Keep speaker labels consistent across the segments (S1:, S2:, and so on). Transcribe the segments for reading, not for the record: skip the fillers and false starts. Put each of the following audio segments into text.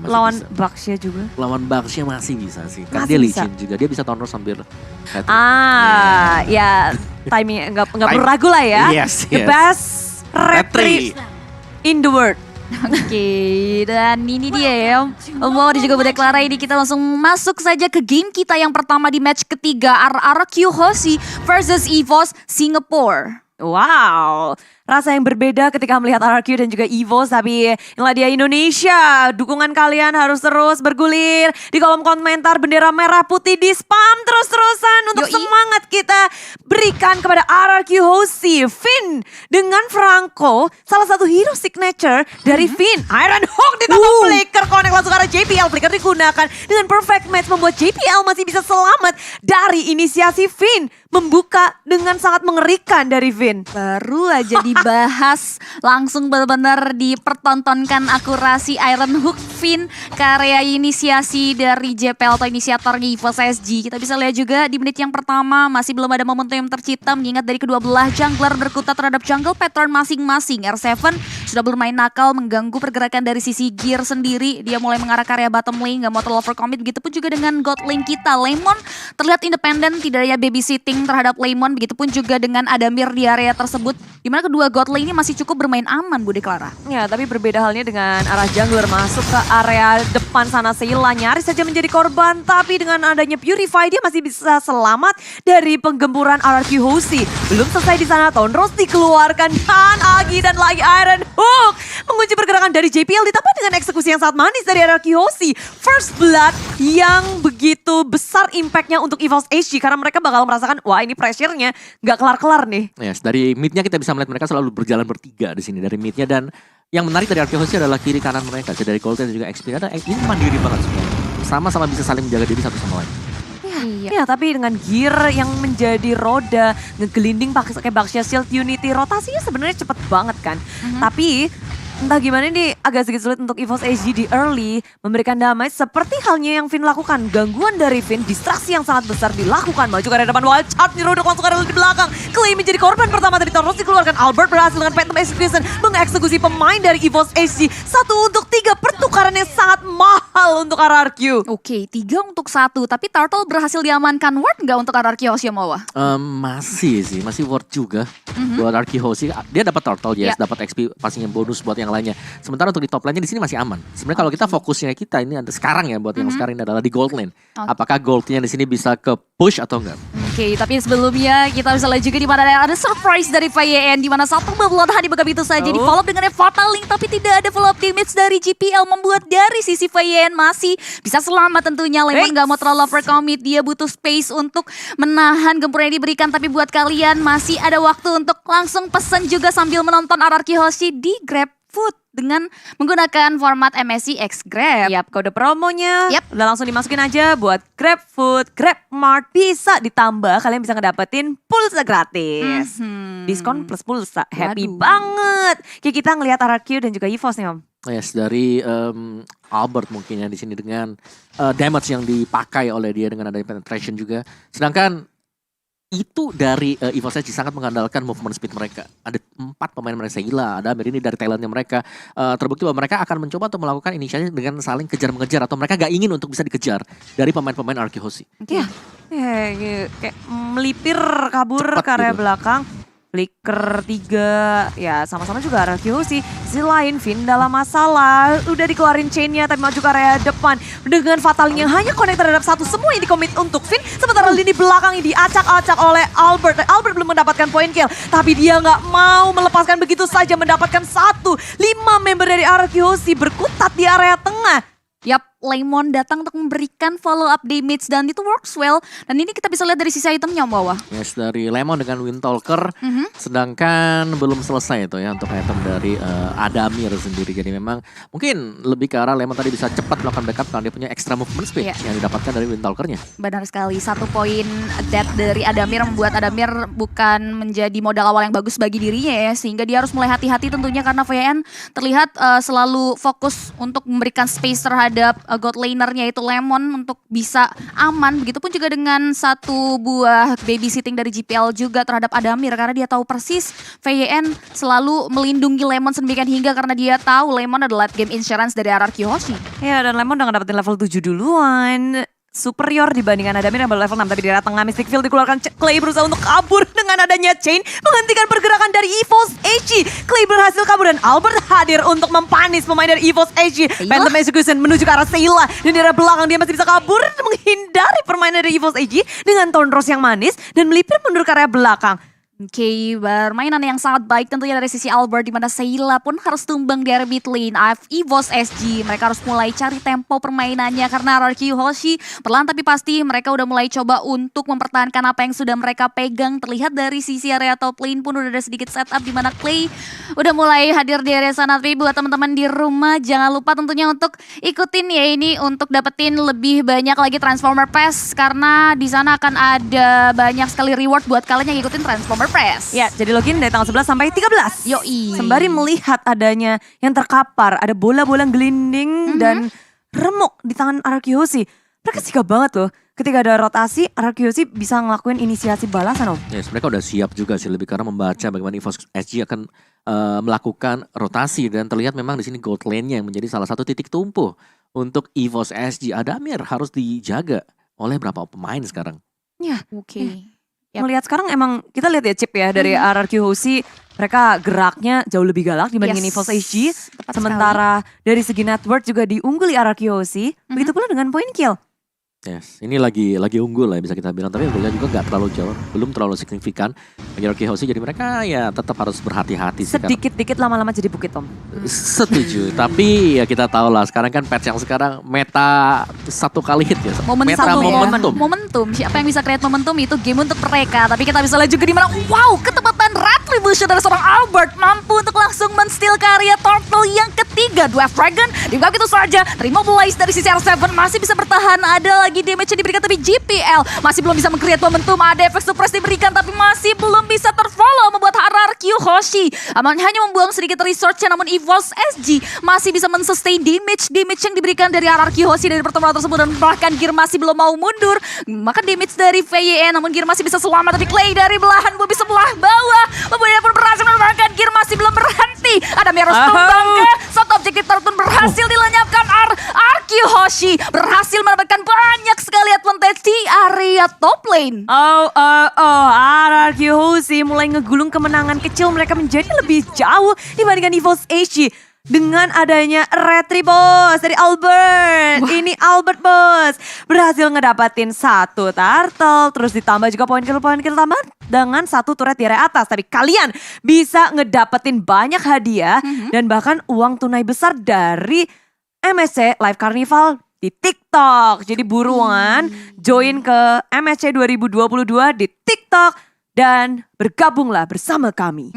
S1: Lawan Baxia juga.
S2: Lawan Baxia masih bisa sih. Kan
S1: Masih
S2: dia
S1: bisa.
S2: licin juga. Dia bisa turn sambil
S1: Ya timing nggak perlu ragu lah ya.
S2: Yes,
S1: The
S2: yes.
S1: best
S2: Retri.
S1: retri in the world.
S3: Oke, dan ini dia ya. Wow, dan juga Bunda Clara, ini kita langsung masuk saja ke game kita yang pertama di match ketiga. RRQ Hoshi versus EVOS Singapore.
S1: Wow, rasa yang berbeda ketika melihat RRQ dan juga EVOS. Tapi inilah dia Indonesia. Dukungan kalian harus terus bergulir di kolom komentar. Bendera merah putih di spam terus-terusan untuk
S3: Yoi.
S1: semangat kita berikan kepada RRQ Hoshi. Finn dengan Franco, salah satu hero signature dari Finn. Iron Hook ditambah Flicker, connect langsung ke arah JPL. Flicker digunakan dengan perfect match membuat JPL masih bisa selamat dari inisiasi Finn. Membuka dengan sangat mengerikan dari Finn.
S3: Baru aja dibahas, langsung benar-benar dipertontonkan akurasi Iron Hook Finn ke area inisiasi dari JPL atau inisiator EVOS SG. Kita bisa lihat juga di menit yang pertama masih belum ada momentum yang tercipta, mengingat dari kedua belah jungler berkutat terhadap jungle pattern masing-masing. R7 sudah bermain nakal mengganggu pergerakan dari sisi gear sendiri. Dia mulai mengarah ke area bottom lane, gak mau terlalu overcommit. Begitupun juga dengan god lane kita. Lemon terlihat independen, tidak ada babysitting terhadap Lemon. Begitupun juga dengan Adamir di area tersebut, dimana kedua god lane ini masih cukup bermain aman, Bude Clara.
S1: Ya, tapi berbeda halnya dengan arah jungler masuk ke area depan sana. Sheila nyaris saja menjadi korban, tapi dengan adanya Purify dia masih bisa selamat dari penggemburan RRQ Hoshi. Belum selesai di sana, Tone Rose dikeluarkan dan Agi dan lagi Iron Hook mengunci pergerakan dari JPL ditambah dengan eksekusi yang sangat manis dari RRQ Hoshi. First blood yang begitu besar impactnya untuk EVOS SG karena mereka bakal merasakan wah ini pressure-nya nggak kelar-kelar nih.
S2: Yes, dari midnya kita bisa melihat mereka selalu berjalan bertiga di sini dari midnya, dan yang menarik dari RRQ Hoshi adalah kiri kanan mereka, dari Golden dan juga XP. Ini mandiri banget semua. Sama-sama bisa saling menjaga diri satu sama lain.
S1: Ya, tapi dengan gear yang menjadi roda, ngegelinding pakai Baxia Shield Unity, rotasinya sebenarnya cepet banget kan. Tapi entah gimana ini agak sedikit sulit untuk EVOS SG di early memberikan damage seperti halnya yang Finn lakukan. Gangguan dari Finn, distraksi yang sangat besar dilakukan. Maju ke area depan, wild charge diruduk langsung ke area di belakang. Clay menjadi korban pertama dari Thanos dikeluarkan. Albert berhasil dengan Phantom Execution mengeksekusi pemain dari EVOS SG. 1-3 pertukaran yang sangat mahal untuk RRQ.
S3: Oke, 3 untuk 1, tapi Turtle berhasil diamankan. Ward nggak untuk RRQ Hoshi Mawa?
S2: Masih sih, masih worth juga buat RRQ Hoshi. Dia dapat turtle, yes, dapat XP pastinya bonus buat yang lainnya. Sementara untuk di top lane-nya di sini masih aman. Sebenarnya kalau kita fokusnya kita ini ada sekarang ya, buat yang sekarang ini adalah di gold lane. Apakah goldnya di sini bisa ke push atau enggak?
S3: Oke, tapi sebelumnya kita bisa lihat juga di mana ada surprise dari FYN, di mana satu beblotahan di begitu saja di follow up dengan Fatal Link, tapi tidak ada follow up damage dari GPL, membuat dari sisi FYN masih bisa selamat tentunya. Lemon gak mau terlalu overcommit, dia butuh space untuk menahan gempuran yang diberikan, tapi buat kalian masih ada waktu untuk langsung pesen juga sambil menonton RRQ Hoshi di GrabFood dengan menggunakan format MSI X Grab.
S1: Yap, kode promonya
S3: Yap.
S1: udah langsung dimasukin aja buat GrabFood, GrabMart, bisa ditambah kalian bisa ngedapetin pulsa gratis. Diskon plus pulsa, happy
S3: Waduh.
S1: banget. Kayak kita ngelihat RRQ dan juga EVOS nih Om.
S2: Yes, dari Albert mungkin ya di sini dengan damage yang dipakai oleh dia dengan adanya penetration juga. Sedangkan itu dari EVOS SG sangat mengandalkan movement speed mereka. Ada 4 pemain mereka, Sheila, ada Amir, ini dari talentnya mereka. Terbukti bahwa mereka akan mencoba untuk melakukan inisiatif dengan saling kejar-mengejar, atau mereka gak ingin untuk bisa dikejar dari pemain-pemain RRQ Hoshi.
S1: Iya, kayak melipir kabur
S2: Cepat
S1: ke area
S2: gitu.
S1: belakang. Flicker 3, ya sama-sama juga RRQ sih. Sisi lain, Finn dalam masalah. Udah dikeluarin chainnya tapi maju ke area depan. Dengan fatalnya hanya connect terhadap satu, semua yang dikomit untuk Finn. Sementara lini belakang ini diacak-acak oleh Albert. Albert belum mendapatkan point kill. Tapi dia nggak mau melepaskan begitu saja, mendapatkan 5 member dari RRQ Hoshi berkutat di area tengah.
S3: Yap, Lemon datang untuk memberikan follow up damage dan itu works well. Dan ini kita bisa lihat dari sisi itemnya Om Bawah.
S2: Yes, dari Lemon dengan Windtalker. Sedangkan belum selesai itu ya untuk item dari Adamir sendiri. Jadi memang mungkin lebih ke arah Lemon tadi bisa cepat melakukan backup karena dia punya extra movement speed yang didapatkan dari Windtalkernya.
S3: Benar sekali, 1 poin death dari Adamir membuat Adamir bukan menjadi modal awal yang bagus bagi dirinya ya. Sehingga dia harus mulai hati-hati tentunya karena VN terlihat selalu fokus untuk memberikan space terhadap god lanernya itu Lemon untuk bisa aman. Begitupun juga dengan satu buah babysitting dari GPL juga terhadap Adamir karena dia tahu persis VYN selalu melindungi Lemon sedemikian hingga karena dia tahu Lemon adalah game insurance dari RRQ Hoshi.
S1: Ya, dan Lemon udah ngedapetin level 7 duluan. Superior dibandingkan Adamir yang baru level 6. Tapi di daerah tengah Mystic Field dikeluarkan, Clay berusaha untuk kabur dengan adanya Chain. Menghentikan pergerakan dari EVOS HG. Clay berhasil kabur dan Albert hadir untuk mempanis pemain dari EVOS HG. Phantom Execution menuju ke arah Sayla. Dan di arah belakang dia masih bisa kabur dan menghindari permainan dari EVOS HG. Dengan Thornrose yang manis dan melipir mundur ke area belakang.
S3: Oke, permainan yang sangat baik tentunya dari sisi Albert di mana Sayla pun harus tumbang di area mid lane. EVOS SG mereka harus mulai cari tempo permainannya karena RRQ Hoshi perlahan tapi pasti mereka udah mulai coba untuk mempertahankan apa yang sudah mereka pegang. Terlihat dari sisi area top lane pun udah ada sedikit setup di mana Clay udah mulai hadir di area sana. Tapi buat teman-teman di rumah jangan lupa tentunya untuk ikutin ya ini untuk dapetin lebih banyak lagi Transformer Pass karena di sana akan ada banyak sekali reward buat kalian yang ikutin Transformer Press.
S1: Ya, jadi login dari tanggal 11 sampai 13.
S3: Yoi.
S1: Sembari melihat adanya yang terkapar, ada bola-bola gelinding dan remuk di tangan RRQ Hoshi. Mereka sigap banget loh. Ketika ada rotasi, RRQ Hoshi bisa ngelakuin inisiasi balasan, Om.
S2: Yes, mereka udah siap juga sih lebih karena membaca bagaimana EVOS SG akan melakukan rotasi dan terlihat memang di sini gold lane-nya yang menjadi salah satu titik tumpuh untuk EVOS SG. Adamir harus dijaga oleh berapa pemain sekarang.
S1: Ya,
S3: Oke.
S1: Yep. Melihat sekarang emang kita lihat ya Chip ya dari RRQ Hoshi, mereka geraknya jauh lebih galak dibandingin EVOS HG.
S3: Tepat
S1: Sementara dari segi network juga diungguli RRQ Hoshi. Begitu pula dengan point kill.
S2: Yes, ini lagi unggul lah bisa kita bilang, tapi unggulnya juga gak terlalu jauh, belum terlalu signifikan bagi RRQ Hoshi, jadi mereka ya tetap harus berhati-hati sih.
S1: Sedikit-dikit lama-lama jadi bukit, Om.
S2: Setuju, tapi ya kita tahu lah sekarang kan patch yang sekarang meta satu kali hit ya. Meta
S3: Momentum. Siapa yang bisa create momentum itu game untuk mereka. Tapi kita bisa lihat juga di mana wow, ketepatan retribution dari seorang Albert mampu untuk langsung men-steal karya Turtle yang ketiga. Dwarf Dragon dibuka gitu saja. Terima Blaze dari sisi R7 masih bisa bertahan. Ada lagi damage yang diberikan tapi GPL masih belum bisa meng-create momentum. Ada efek suppress diberikan tapi masih belum bisa terfollow membuat RRQ Hoshi hanya membuang sedikit resource-nya, namun EVOS SG masih bisa men-sustain damage yang diberikan dari RRQ Hoshi dari pertemuan tersebut dan bahkan Gear masih belum mau mundur. Maka damage dari VYN namun Gear masih bisa selamat tapi Clay dari belahan bumi sebelah bawah membuatnya pun berhasil menerbangkan Gear masih belum berhenti. Ada Miros tumbang ke satu objektif pun berhasil dilenyapkan. RRQ Hoshi berhasil mendapatkan banyak sekali advantage di area top lane.
S1: RRQ Hoshi mulai ngegulung kemenangan kecil mereka menjadi lebih jauh dibandingkan EVOS HG. Dengan adanya retri bos dari Albert. Wah. Ini Albert bos. Berhasil ngedapatin satu turtle. Terus ditambah juga poin kill tambah dengan satu turret di area atas. Tapi kalian bisa ngedapetin banyak hadiah. Dan bahkan uang tunai besar dari MSC Live Carnival di TikTok. Jadi buruan join ke MSC 2022 di TikTok. Dan bergabunglah bersama kami.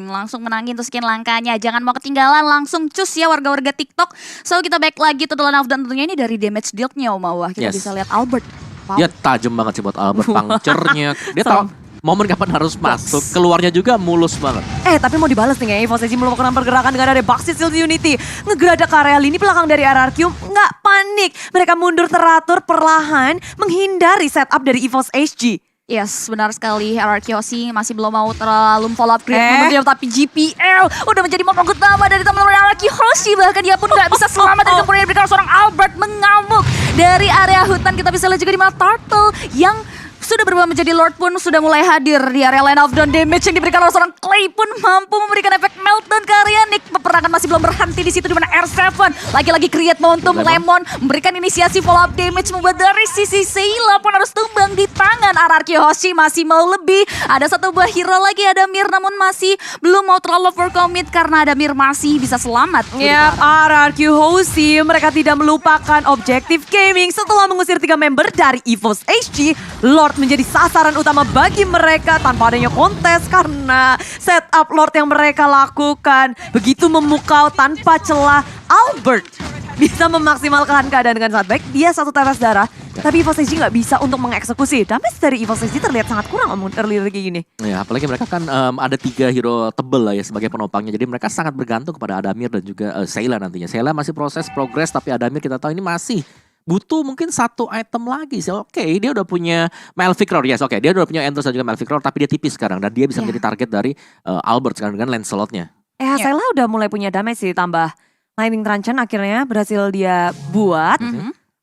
S3: Langsung menangin tuh skin langkanya. Jangan mau ketinggalan, langsung cus ya warga-warga TikTok. So kita back lagi to the line of dan tentunya ini dari damage deal-nya Om Awah. Kita bisa lihat Albert.
S2: Wow. Dia tajam banget sih buat Albert, puncture-nya. Dia tahu momen kapan harus masuk, keluarnya juga mulus banget.
S1: Tapi mau dibalas nih ya, EVOS SG melakukan pergerakan dengan ada Boxy Shield Unity. Ngegeradak ke area lini belakang dari RRQ, nggak panik. Mereka mundur teratur perlahan, menghindari setup dari EVOS SG.
S3: Yes, benar sekali. RRQ Hoshi masih belum mau terlalu follow upgrade momentum, tapi GPL udah menjadi momen utama dari teman-teman RRQ Hoshi. Bahkan dia pun gak bisa selamat dari kemudian diberikan seorang Albert mengamuk dari area hutan. Kita bisa lihat juga di mana Turtle yang sudah berubah menjadi Lord pun sudah mulai hadir di area line of down. Damage yang diberikan oleh seorang Clay pun mampu memberikan efek meltdown ke area Nick. Peperangan masih belum berhenti di situ di mana R7 lagi-lagi create momentum. Lemon memberikan inisiasi follow up damage membuat dari sisi Sayla pun harus tumbang di tangan RRQ Hoshi. Masih mau lebih. Ada satu buah hero lagi Adamir namun masih belum mau terlalu overcommit karena Adamir masih bisa selamat.
S1: Ya, RRQ Hoshi mereka tidak melupakan objektif gaming setelah mengusir 3 member dari EVOS HG. Lord menjadi sasaran utama bagi mereka tanpa adanya kontes karena setup Lord yang mereka lakukan begitu memukau tanpa celah. Albert bisa memaksimalkan keadaan dengan sangat baik. Dia satu tetes darah Tapi EVOS SG nggak bisa untuk mengeksekusi. Damage dari EVOS SG terlihat sangat kurang early kayak gini.
S2: Ya, apalagi mereka kan ada 3 hero tebel lah ya sebagai penopangnya. Jadi mereka sangat bergantung kepada Adamir dan juga Sayla nantinya. Sayla masih proses progres, tapi Adamir kita tahu ini masih butuh mungkin 1 item lagi sih. Oke, dia udah punya Malphite Roar. Yes, oke. Dia udah punya Endless dan juga Malphite Roar, tapi dia tipis sekarang. Dan dia bisa menjadi target dari Albert sekarang dengan Lancelot-nya.
S1: Sayla udah mulai punya damage sih, tambah Lightning Truncheon akhirnya berhasil dia buat.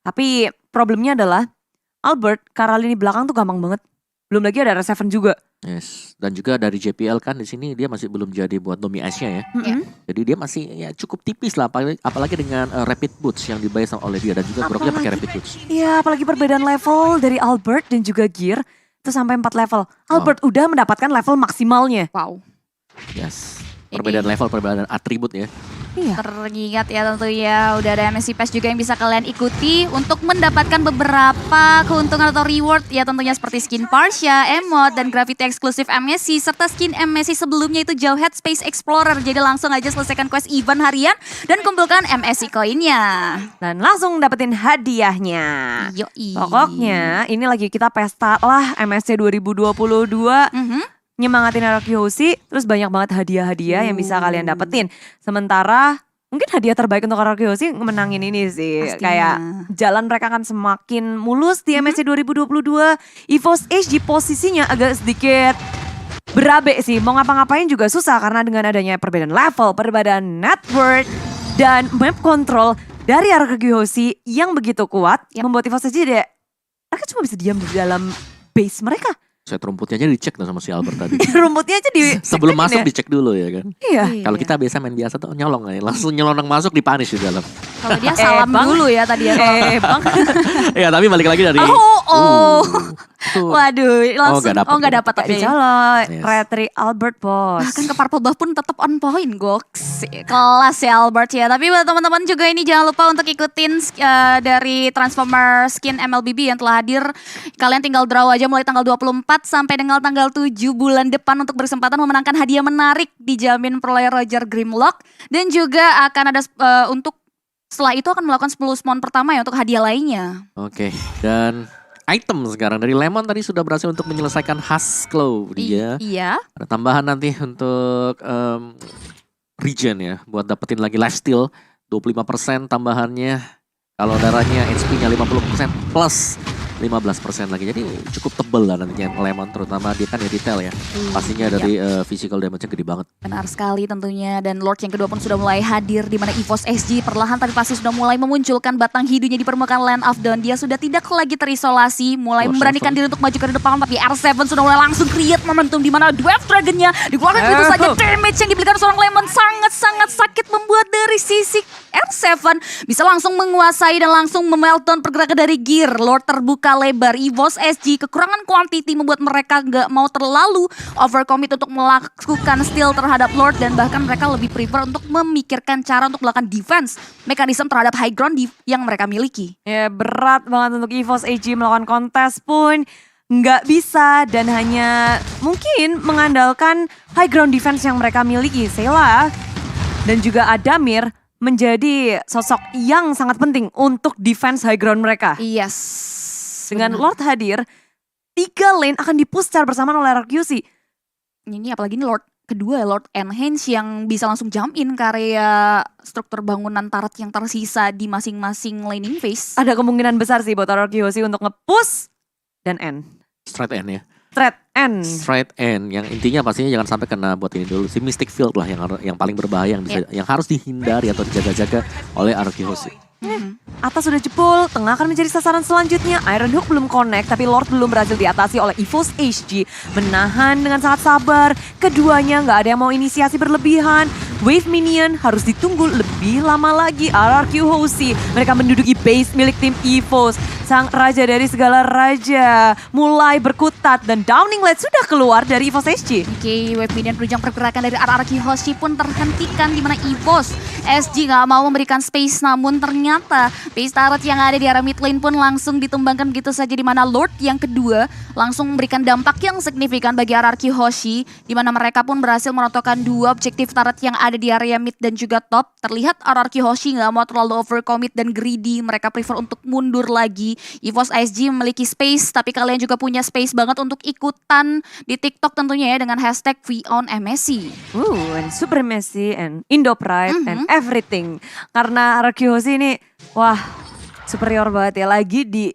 S1: Tapi problemnya adalah Albert, Karalini belakang tuh gampang banget. Belum lagi ada R7 juga.
S2: Yes, dan juga dari JPL kan di sini dia masih belum jadi buat Nomi Ice-nya ya. Jadi dia masih ya cukup tipis lah, apalagi dengan Rapid Boots yang dibayar oleh dia dan juga Groknya pakai Rapid Boots.
S1: Iya, apalagi perbedaan level dari Albert dan juga Gear itu sampai 4 level. Albert udah mendapatkan level maksimalnya.
S3: Wow.
S2: Yes, perbedaan level, perbedaan atribut ya.
S1: Iya.
S3: Teringat ya tentunya udah ada MSI Pass juga yang bisa kalian ikuti untuk mendapatkan beberapa keuntungan atau reward ya tentunya seperti skin Parsha, emote, dan Gravity eksklusif MSI serta skin MSI sebelumnya itu Jawhead Space Explorer. Jadi langsung aja selesaikan quest event harian dan kumpulkan MSI koinnya.
S1: Dan langsung dapetin hadiahnya.
S3: Yoi.
S1: Pokoknya ini lagi kita pesta lah MSC 2022. Nyemangatin RRQ Hoshi, terus banyak banget hadiah-hadiah yang bisa kalian dapetin. Sementara mungkin hadiah terbaik untuk RRQ Hoshi menangin ini sih.
S3: Pastinya.
S1: Kayak jalan mereka akan semakin mulus di MSC 2022. EVOS H di posisinya agak sedikit berabe sih. Mau ngapa-ngapain juga susah karena dengan adanya perbedaan level, perbedaan network, dan map control dari RRQ Hoshi yang begitu kuat. Membuat EVOS H jadi mereka cuma bisa diam di dalam base mereka.
S2: Set rumputnya aja dicek tuh sama si Albert tadi.
S1: Rumputnya aja di
S2: Sebelum masuk dicek dulu ya kan.
S1: Iya.
S2: Kalau kita biasa main biasa tuh nyolong aja, langsung nyelonong masuk dipunish di dalam.
S3: Kalau dia salam
S1: Bang.
S3: dulu ya tadi ya.
S1: Bang.
S2: Ya tapi balik lagi dari tuh.
S3: Waduh, langsung
S2: nggak dapet.
S3: tapi
S1: Kalau
S2: Yes.
S1: Retri Albert bos.
S3: bahkan ke Purple Buff pun tetap on point, goks. Kelas ya Albert ya. Tapi buat teman-teman juga ini jangan lupa untuk ikutin dari Transformer Skin MLBB yang telah hadir. Kalian tinggal draw aja mulai tanggal 24 sampai dengan tanggal 7 bulan depan untuk berkesempatan memenangkan hadiah menarik dijamin peroleh Roger Grimlock. Dan juga akan ada untuk setelah itu akan melakukan 10 spawn pertama ya untuk hadiah lainnya.
S2: Oke, dan item sekarang dari Lemon tadi sudah berhasil untuk menyelesaikan Husklow dia.
S3: Iya.
S2: Ada tambahan nanti untuk regen ya, buat dapetin lagi lifesteal 25% tambahannya. Kalau darahnya HP-nya 50% plus 15% lagi. Jadi cukup tebel lah nantinya Lemon, terutama dia kan ya detail ya. Pastinya dari physical damage-nya gede banget.
S3: Benar sekali tentunya, dan Lord yang kedua pun sudah mulai hadir di mana EVOS SG perlahan tapi pasti sudah mulai memunculkan batang hidungnya di permukaan Land of Dawn. Dia sudah tidak lagi terisolasi, mulai memberanikan diri untuk maju ke depan, tapi R7 sudah mulai langsung create momentum di mana Dwarf Dragon-nya dikeluarkan begitu saja. Damage yang diberikan seorang Lemon sangat-sangat sakit, membuat dari sisi R7 bisa langsung menguasai dan langsung memeltdown pergerakan dari Gear. Lord terbuka lebar, EVOS SG kekurangan quantity membuat mereka nggak mau terlalu overcommit untuk melakukan steal terhadap Lord, dan bahkan mereka lebih prefer untuk memikirkan cara untuk melakukan defense mekanisme terhadap high ground yang mereka miliki.
S1: Ya berat banget untuk EVOS AG melakukan kontes pun nggak bisa, dan hanya mungkin mengandalkan high ground defense yang mereka miliki. Sayla dan juga Adamir menjadi sosok yang sangat penting untuk defense high ground mereka.
S3: Yes.
S1: Dengan
S3: benar.
S1: Lord hadir, 3 lane akan dipush secara bersamaan oleh RQC.
S3: Ini apalagi ini Lord kedua ya, Lord Enhance yang bisa langsung jump in ke area struktur bangunan turret yang tersisa di masing-masing laning phase.
S1: Ada kemungkinan besar sih buat RQC untuk nge-push dan end.
S2: Straight end ya.
S1: Straight end.
S2: Straight end yang intinya pastinya jangan sampai kena buat ini dulu. Si Mystic Field lah yang paling berbahaya, yang bisa yang harus dihindari atau dijaga-jaga oleh Aruki Hoshi.
S1: Atas sudah jebol, tengah akan menjadi sasaran selanjutnya. Iron Hook belum connect, tapi Lord belum berhasil diatasi oleh EVOS HG. Menahan dengan sangat sabar, keduanya nggak ada yang mau inisiasi berlebihan. Wave minion harus ditunggu lebih lama lagi. RRQ Hoshi, mereka menduduki base milik tim EVOS. Sang raja dari segala raja mulai berkutat, dan Downing Light sudah keluar dari EVOS HG.
S3: Oke, wave minion penunjang pergerakan dari RRQ Hoshi pun terhentikan di mana EVOS SG nggak mau memberikan space, namun ternyata base turret yang ada di area mid lane pun langsung ditumbangkan begitu saja, di mana Lord yang kedua langsung memberikan dampak yang signifikan bagi RRQ Hoshi, di mana mereka pun berhasil merontokkan 2 objektif turret yang ada di area mid dan juga top. Terlihat RRQ Hoshi nggak mau terlalu overcommit dan greedy, mereka prefer untuk mundur lagi. EVOS SG memiliki space, tapi kalian juga punya space banget untuk ikutan di TikTok tentunya ya dengan hashtag #VONMSC.
S1: And Supremacy and Indo Pride and everything. Karena RRQ Hoshi ini wah superior banget ya, lagi di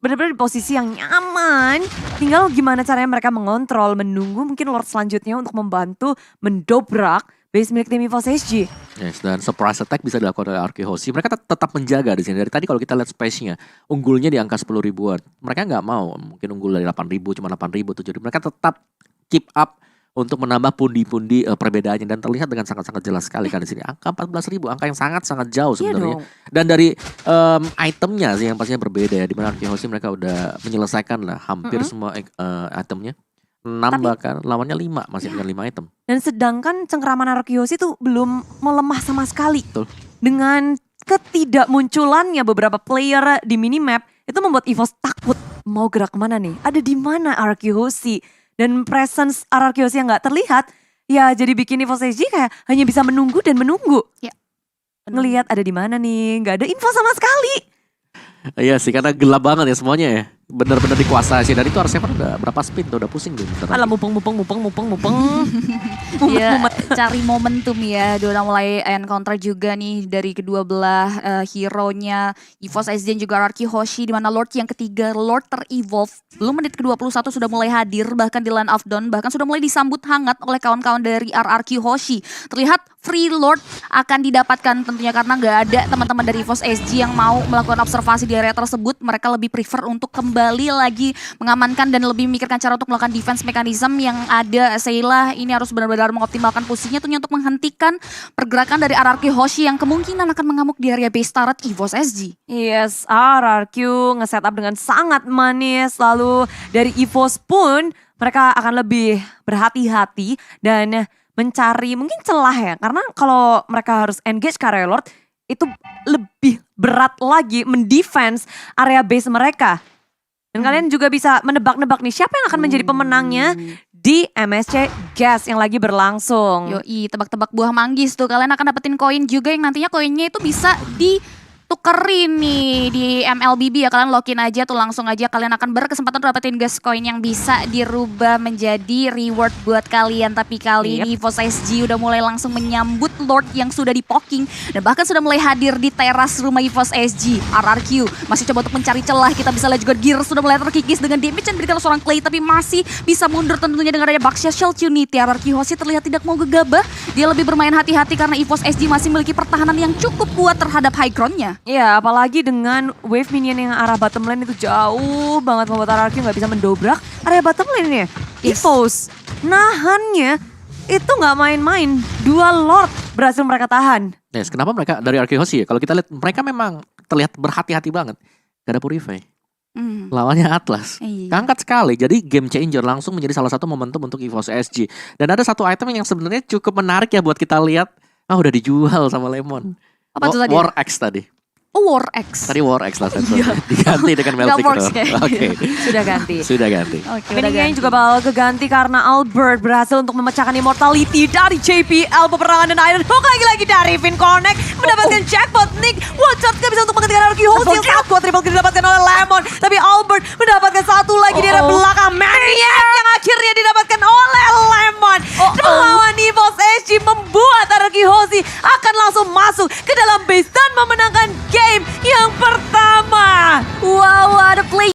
S1: benar-benar di posisi yang nyaman. Tinggal gimana caranya mereka mengontrol, menunggu mungkin Lord selanjutnya untuk membantu mendobrak base milik tim EVOS SG.
S2: Yes, dan surprise attack bisa dilakukan oleh RRQ Hoshi. Mereka tetap menjaga di sini. Dari tadi kalau kita lihat space-nya, unggulnya di angka 10 ribuan. Mereka nggak mau mungkin unggul dari 8.000, cuma 8.000, 7.000. Mereka tetap keep up untuk menambah pundi-pundi perbedaannya, dan terlihat dengan sangat-sangat jelas sekali kan di sini. Angka 14.000, angka yang sangat-sangat jauh sebenarnya. Dan dari itemnya sih yang pastinya berbeda ya. Di mana RRQ Hoshi mereka udah menyelesaikan lah hampir semua itemnya. 6 bahkan, lawannya 5, masih dengan 5 item.
S1: Dan sedangkan cengkeraman RRQ Hoshi itu belum melemah sama sekali.
S2: Betul.
S1: Dengan ketidakmunculannya beberapa player di minimap, itu membuat EVOS takut mau gerak kemana nih. Ada di mana RRQ Hoshi? Dan presence RRQ Hoshi yang gak terlihat, ya jadi bikin EVOS SG kayak hanya bisa menunggu dan menunggu.
S3: Ya.
S1: Ngelihat ada di mana nih, gak ada info sama sekali.
S2: Iya sih, karena gelap banget ya semuanya ya. Bener-bener dikuasai sih. Dan itu R7 udah berapa spin tuh, udah pusing tuh.
S1: Alah mupeng.
S3: Dia cari momentum ya. Dia udah mulai encounter juga nih dari kedua belah hero-nya EVOS SG dan juga RRQ Hoshi, di mana Lord yang ketiga, Lord ter-evolve. Belum menit ke-21 sudah mulai hadir, bahkan di Land of Dawn, bahkan sudah mulai disambut hangat oleh kawan-kawan dari RRQ Hoshi. Terlihat free Lord akan didapatkan tentunya karena nggak ada teman-teman dari EVOS SG yang mau melakukan observasi di area tersebut. Mereka lebih prefer untuk kembali lagi mengamankan dan lebih memikirkan cara untuk melakukan defense mechanism yang ada. Sayla ini harus benar-benar mengoptimalkan posisinya tentunya untuk menghentikan pergerakan dari RRQ Hoshi yang kemungkinan akan mengamuk di area base turret EVOS SG.
S1: Yes, RRQ nge-setup dengan sangat manis. Lalu dari EVOS pun mereka akan lebih berhati-hati dan mencari mungkin celah ya. Karena kalau mereka harus engage ke area Lord, itu lebih berat lagi mendefense area base mereka. Dan kalian juga bisa menebak-nebak nih siapa yang akan menjadi pemenangnya di MSC Gas yang lagi berlangsung.
S3: Yoi, tebak-tebak buah manggis tuh. Kalian akan dapetin koin juga yang nantinya koinnya itu bisa ditukerin nih di MLBB ya. Kalian login aja tuh, langsung aja kalian akan berkesempatan dapetin gas koin yang bisa dirubah menjadi reward buat kalian. Tapi kali ini EVOS SG udah mulai langsung menyambut Lord yang sudah di-poking dan bahkan sudah mulai hadir di teras rumah EVOS SG. RRQ masih coba untuk mencari celah. Kita bisa lihat juga Gear sudah mulai terkikis dengan damage yang diberikan seorang Clay, tapi masih bisa mundur tentunya dengan adanya Baxia Shield Unity. RRQ Hoshi terlihat tidak mau gegabah. Dia lebih bermain hati-hati karena EVOS SG masih memiliki pertahanan yang cukup kuat terhadap high ground-nya.
S1: Ya, apalagi dengan wave minion yang arah bottom lane itu jauh banget, membuat RRQ nggak bisa mendobrak area bottom lane-nya. EVOS nahannya itu nggak main-main. 2 Lord berhasil mereka tahan.
S2: Yes, kenapa mereka dari RRQ Hoshi ya? Kalau kita lihat mereka memang terlihat berhati-hati banget. Gak ada Purify. Lawannya Atlas. Angkat sekali. Jadi game changer, langsung menjadi salah satu momentum untuk EVOS SG. Dan ada satu item yang sebenarnya cukup menarik ya buat kita lihat. Udah dijual sama Lemon.
S3: Apa tuh tadi?
S2: War X tadi.
S3: Oh, War X.
S2: Tadi War X lah diganti dengan Melfic. Oke.
S1: Sudah ganti.
S2: Sudah ganti.
S3: Oke,
S1: Ini kayaknya juga bakal keganti karena Albert berhasil untuk memecahkan immortality dari JPL. Peperangan dan Iron Hook lagi-lagi dari Vin Connect mendapatkan jackpot. Nick one shot gak bisa untuk menghentikan RRQ Hoshi yang sangat kuat. Triple kill didapatkan oleh Lemon, tapi Albert mendapatkan satu lagi di arah belakang. Maniac yang akhirnya didapatkan oleh Lemon. Melawan EVOS SG membuat RRQ Hoshi akan langsung masuk ke dalam base dan memenangkan game yang pertama.
S3: Wow, ada play